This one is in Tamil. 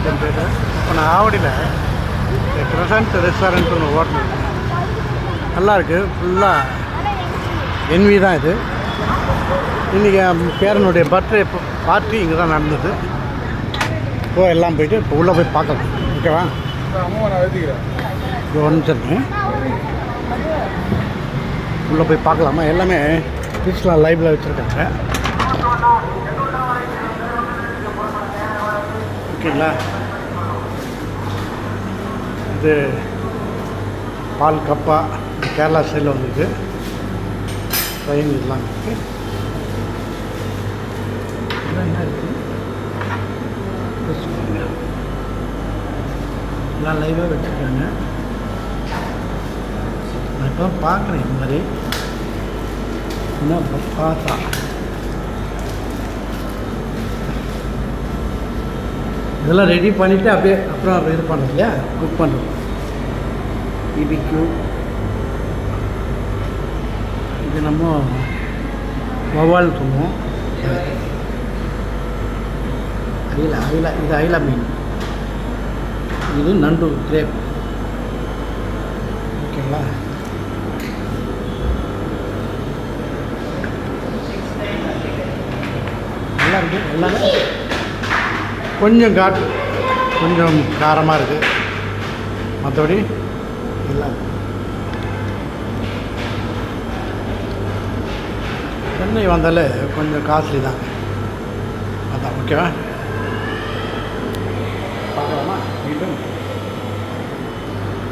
என் பேர். இப்போ நான் ஆவடியில் கிரசன்ட் ரெஸ்டாரண்ட் ஒன்று ஹோட்டல் நல்லாயிருக்கு. ஃபுல்லாக என்வி தான் இது. இன்றைக்கி என் பேரனுடைய பர்த்டே பார்ட்டி இங்கே தான் நடந்தது. இப்போ எல்லாம் போயிட்டு இப்போ உள்ளே போய் பார்க்கலாம். ஓகேவா? இது ஒன்று சரிங்க. உள்ளே போய் பார்க்கலாமா? எல்லாமே ஃபிஷ்லாம் லைவில் வச்சுருக்காங்க. ஓகேங்களா? இது பால் கப்பா கேரளா சைடில் வந்துருக்கு. ட்ரெயின் இதெல்லாம் இருக்குது. என்ன இருக்குது எல்லாம் லைவாக வச்சுருக்காங்க. நான் இப்போ பார்க்குறேன் இந்த மாதிரி என்ன பார்த்தா இதெல்லாம் ரெடி பண்ணிவிட்டு அப்படியே அப்புறம் இது பண்ணுறோம் இல்லையா, குக் பண்ணுறோம். பிபிக்யூ இது நம்ம வவால் சொல்லுவோம். அயிலா இது அயிலா மீன். இது நண்டு கிரேப். ஓகேங்களா? நல்லா இருக்குது. எல்லாமே கொஞ்சம் கொஞ்சம் காரமாக இருக்குது. மற்றபடி எல்லாம் சென்னை வந்தாலே கொஞ்சம் காஸ்ட்லி தான். அதான். ஓகேவா?